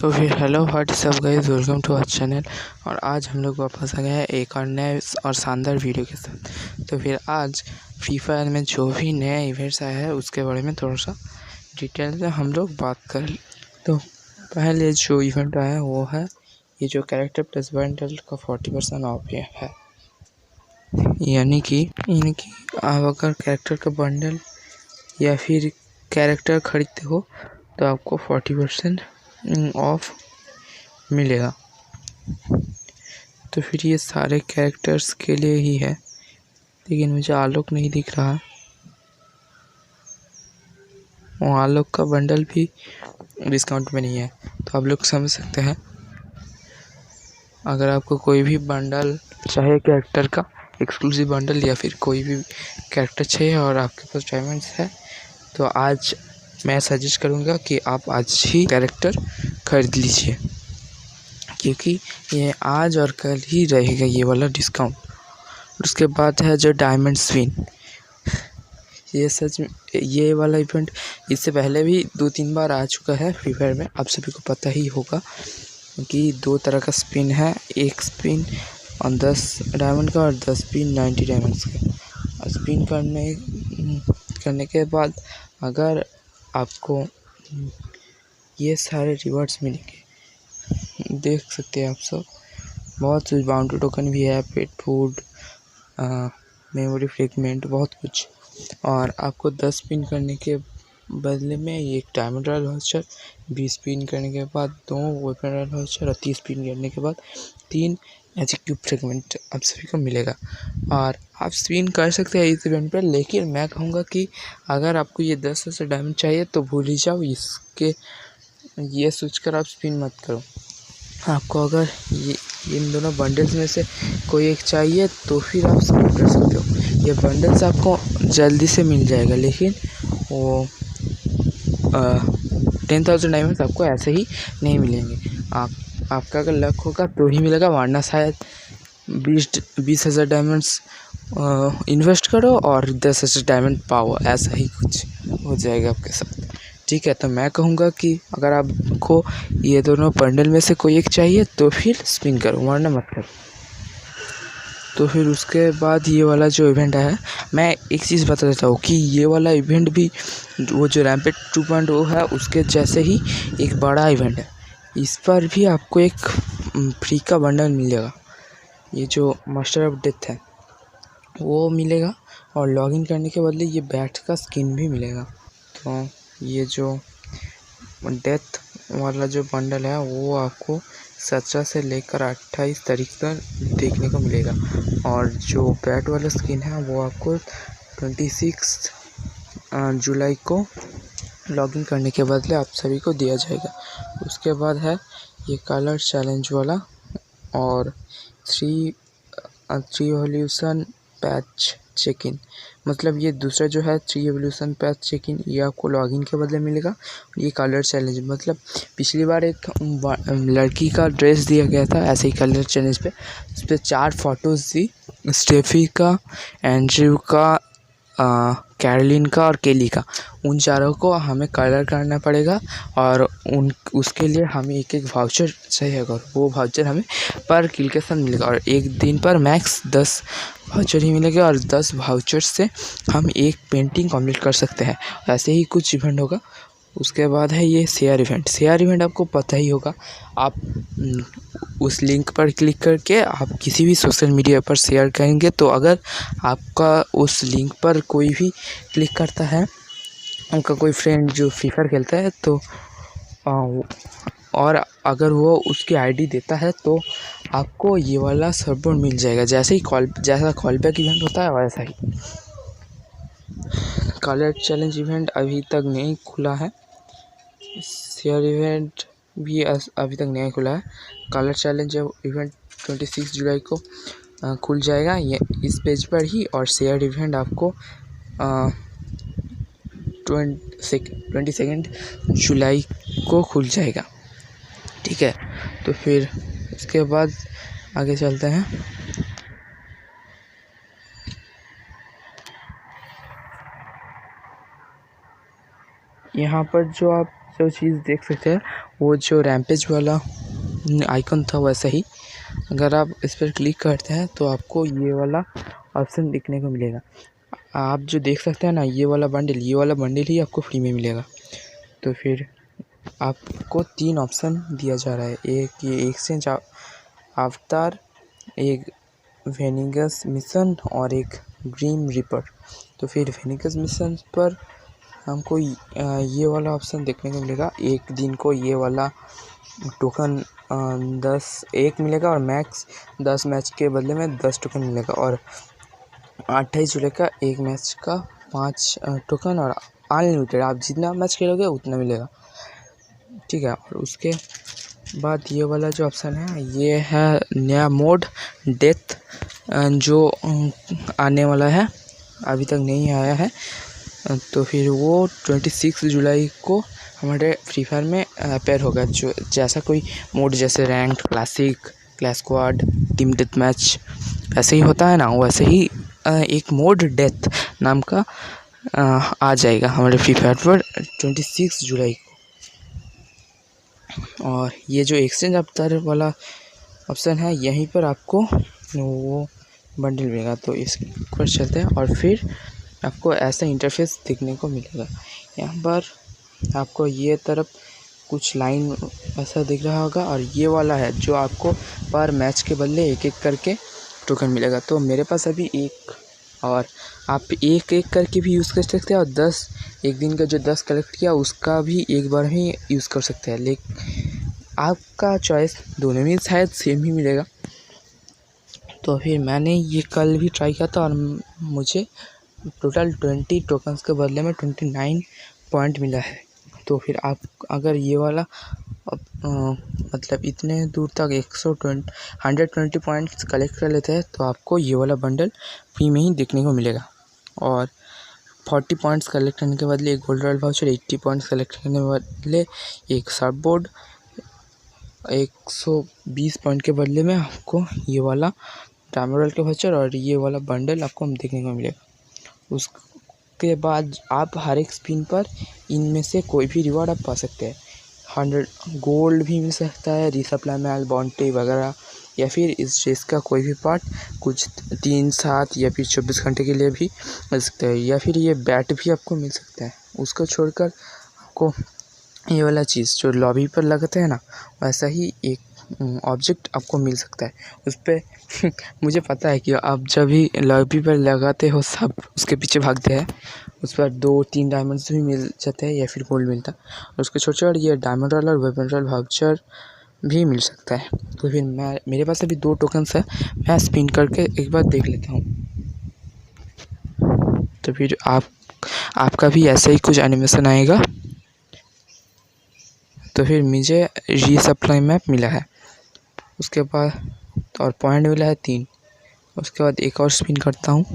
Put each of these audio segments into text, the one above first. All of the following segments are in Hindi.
तो फिर hello what's up guys, welcome to our channel. और आज हम लोग वापस आ गए हैं एक और नए और शानदार वीडियो के साथ। तो फिर आज फ्री फायर में जो भी नया इवेंट्स आया है उसके बारे में थोड़ा सा डिटेल में हम लोग बात कर लें। तो पहले जो इवेंट आया वो है ये जो कैरेक्टर प्लस बंडल का 40% ऑफ है। यानी कि आप अगर कैरेक्टर का बंडल या फिर कैरेक्टर खरीदते हो तो आपको 40% ऑफ मिलेगा। तो फिर ये सारे कैरेक्टर्स के लिए ही है, लेकिन मुझे आलोक नहीं दिख रहा। वो आलोक का बंडल भी डिस्काउंट में नहीं है, तो आप लोग समझ सकते हैं। अगर आपको कोई भी बंडल चाहे कैरेक्टर का एक्सक्लूसिव बंडल या फिर कोई भी कैरेक्टर चाहिए और आपके पास डायमंड्स है, तो आज मैं सजेस्ट करूँगा कि आप आज ही कैरेक्टर खरीद लीजिए, क्योंकि ये आज और कल ही रहेगा ये वाला डिस्काउंट। उसके बाद है जो डायमंड स्पिन। ये वाला इवेंट इससे पहले भी 2-3 बार आ चुका है फ्री फायर में, आप सभी को पता ही होगा कि 2 तरह का स्पिन है। एक स्पिन 10 डायमंड का और 10 स्पिन 90 डायमंड्स का। स्पिन करने के बाद अगर आपको ये सारे रिवॉर्ड्स मिलेंगे, देख सकते हैं आप सब। बहुत कुछ बाउंड्री टोकन भी है, पेट फूड, मेमोरी फ्रेगमेंट, बहुत कुछ। और आपको 10 स्पिन करने के बदले में ये एक डायमंड रॉयल वाउचर, 20 स्पिन करने के बाद 2 वेपन रॉयल वाउचर और 30 स्पिन करने के बाद 3 मैजिक क्यूब फ्रेगमेंट आप सभी को मिलेगा। और आप स्पिन कर सकते हैं इस इवेंट पर, लेकिन मैं कहूँगा कि अगर आपको ये 10 से डायमंड चाहिए तो भूल ही जाओ, इसके ये सोचकर आप स्पिन मत करो। आपको अगर ये इन दोनों बंडल्स में से कोई एक चाहिए तो फिर आप स्पिन कर सकते हो। ये बंडल्स आपको जल्दी से मिल जाएगा, लेकिन वो 10,000 डायमंड्स आपको ऐसे ही नहीं मिलेंगे। आपका अगर लक होगा तो ही मिलेगा, वरना शायद 20,000 डायमंड्स इन्वेस्ट करो और 10,000 डायमंड पाओ, ऐसा ही कुछ हो जाएगा आपके साथ। ठीक है, तो मैं कहूँगा कि अगर आपको ये दोनों बंडल में से कोई एक चाहिए तो फिर स्पिन करो, वरना मत करो। तो फिर उसके बाद ये वाला जो इवेंट है, मैं एक चीज़ बता देता हूँ कि ये वाला इवेंट भी वो जो रैम्पेज 2.0 है उसके जैसे ही एक बड़ा इवेंट है। इस पर भी आपको एक फ्री का बंडल मिलेगा। ये जो मास्टर ऑफ डेथ है वो मिलेगा, और लॉगिन करने के बदले ये बैट का स्किन भी मिलेगा। तो ये जो डेथ वाला जो बंडल है वो आपको 17 से लेकर 28 तारीख तक देखने को मिलेगा, और जो बैट वाला स्किन है वो आपको 26 जुलाई को लॉगिन करने के बदले आप सभी को दिया जाएगा। उसके बाद है ये कलर चैलेंज वाला और 3 एवोल्यूशन पैच चेक इन। मतलब ये दूसरा जो है 3 एवोल्यूशन पैच चेक इन, ये आपको लॉगिन के बदले मिलेगा। ये कलर चैलेंज, मतलब पिछली बार एक लड़की का ड्रेस दिया गया था ऐसे ही कलर चैलेंज पे, उस पर 4 फोटोज़ थी, स्टेफी का, एंड्रयू का, कैरोलिन का और केली का। उन चारों को हमें कलर करना पड़ेगा, और उसके लिए हमें एक वाउचर चाहिए, और वो वाउचर हमें पर किल के साथ मिलेगा। और एक दिन पर मैक्स 10 वाउचर ही मिलेगा, और 10 वाउचर से हम एक पेंटिंग कंप्लीट कर सकते हैं। ऐसे ही कुछ इवेंट होगा। उसके बाद है ये शेयर इवेंट आपको पता ही होगा। आप उस लिंक पर क्लिक करके आप किसी भी सोशल मीडिया पर शेयर करेंगे, तो अगर आपका उस लिंक पर कोई भी क्लिक करता है, उनका कोई फ्रेंड जो फ्री फायर खेलता है, तो और अगर वो उसकी आईडी देता है तो आपको ये वाला सर्वर मिल जाएगा। जैसा कॉल बैक इवेंट होता है वैसा ही। कलर चैलेंज इवेंट अभी तक नहीं खुला है, शेयर इवेंट भी अभी तक नहीं खुला है। कलर चैलेंज इवेंट 26 जुलाई को खुल जाएगा ये इस पेज पर ही, और शेयर इवेंट आपको 22 जुलाई को खुल जाएगा। ठीक है, तो फिर उसके बाद आगे चलते हैं। यहाँ पर जो आप जो चीज़ देख सकते हैं वो जो रैम्पेज वाला आइकन था वैसा ही अगर आप इस पर क्लिक करते हैं तो आपको ये वाला ऑप्शन दिखने को मिलेगा। आप जो देख सकते हैं ना ये वाला बंडल ही आपको फ्री में मिलेगा। तो फिर आपको 3 ऑप्शन दिया जा रहा है, एक ये एक्सचेंज अवतार, एक वेनिगस मिशन और एक ग्रीम रिपर। तो फिर वेनिगस मिशन पर हमको ये वाला ऑप्शन देखने को मिलेगा। एक दिन को ये वाला टोकन 1 मिलेगा और मैक्स 10 मैच के बदले में 10 टोकन मिलेगा और 28 जुलाई का एक मैच का 5 टोकन और अनलिमिटेड आप जितना मैच खेलोगे उतना मिलेगा, ठीक है। और उसके बाद ये वाला जो ऑप्शन है ये है नया मोड डेथ जो आने वाला है, अभी तक नहीं आया है। तो फिर वो 26 जुलाई को हमारे फ्री फायर में अपेयर होगा। जो जैसा कोई मोड जैसे rank, classic, clash squad, team death match ऐसे ही होता है ना, वैसे ही एक मोड डेथ नाम का आ जाएगा हमारे फ्री फायर पर 26 जुलाई को। और ये जो एक्सचेंज अवतार वाला ऑप्शन है यहीं पर आपको वो बंडल मिलेगा। तो इस पर चलते हैं और फिर आपको ऐसा इंटरफेस देखने को मिलेगा। यहाँ पर आपको ये तरफ कुछ लाइन ऐसा दिख रहा होगा और ये वाला है जो आपको पर मैच के बदले एक एक करके टोकन मिलेगा। तो मेरे पास अभी एक, और आप एक एक करके भी यूज़ कर सकते हैं और 10 एक दिन का जो 10 कलेक्ट किया उसका भी एक बार ही यूज़ कर सकते हैं। लेकिन आपका चॉइस, दोनों में शायद सेम ही मिलेगा। तो फिर मैंने ये कल भी ट्राई किया था और मुझे टोटल 20 टोकन्स के बदले में 29 पॉइंट मिला है। तो फिर आप अगर ये वाला मतलब इतने दूर तक 120 पॉइंट्स कलेक्ट कर लेते हैं तो आपको ये वाला बंडल फ्री में ही देखने को मिलेगा। और 40 पॉइंट्स कलेक्ट करने के बदले एक gold royal voucher, 80 points collect करने के बदले एक सर्फ बोर्ड, 120 पॉइंट के बदले में आपको ये वाला डायमंड रॉयल का वाउचर और ये वाला बंडल आपको देखने को मिलेगा। उसके बाद आप हर एक स्पिन पर इनमें से कोई भी रिवॉर्ड आप पा सकते हैं। 100 गोल्ड भी मिल सकता है, रिसप्लाई मैल, बॉन्टी वगैरह, या फिर इस ड्रेस का कोई भी पार्ट कुछ 3, 7 या फिर 24 घंटे के लिए भी मिल सकता है, या फिर ये बैट भी आपको मिल सकता है। उसको छोड़कर आपको ये वाला चीज़ जो लॉबी पर लगाते हैं ना वैसा ही एक ऑब्जेक्ट आपको मिल सकता है। उस पर मुझे पता है कि आप जब भी लॉबी पर लगाते हो सब उसके पीछे भागते हैं, उस पर 2-3 डायमंड्स भी मिल जाते हैं या फिर गोल्ड मिलता है। और उसके छोटे ये डायमंड रॉयल और वेपन रॉयल वाउचर भी मिल सकता है। तो फिर मेरे पास अभी 2 टोकन्स है, मैं स्पिन करके एक बार देख लेता हूँ। तो फिर आपका भी ऐसा ही कुछ एनिमेशन आएगा। तो फिर मुझे रीसप्लाई मैप मिला है, उसके बाद और पॉइंट मिला है 3। उसके बाद एक और स्पिन करता हूँ,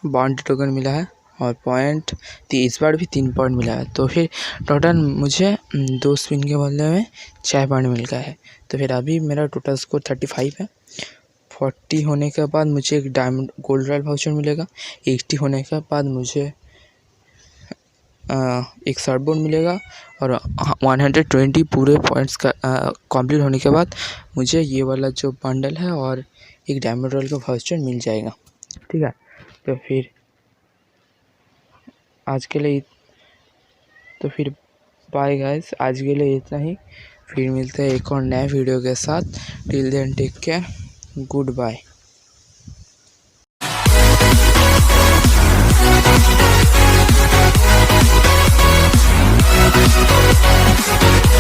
बॉन्ड टोकन मिला है और पॉइंट इस बार भी 3 पॉइंट मिला है। तो फिर टोटल मुझे 2 स्पिन के बदले में 6 पॉइंट मिल गया है। तो फिर अभी मेरा टोटल स्कोर 35 है। 40 होने के बाद मुझे एक डायमंड गोल्ड रॉयल वाउचर मिलेगा। 80 होने के बाद मुझे एक सर्फ बोर्ड मिलेगा और 120 पूरे पॉइंट्स का कंप्लीट होने के बाद मुझे ये वाला जो बंडल है और एक डायमंड रॉयल का वाउचर मिल जाएगा, ठीक है। तो फिर आज के लिए बाय गाइस, आज के लिए इतना ही। फिर मिलते हैं एक और नए वीडियो के साथ। Till then take care, good bye.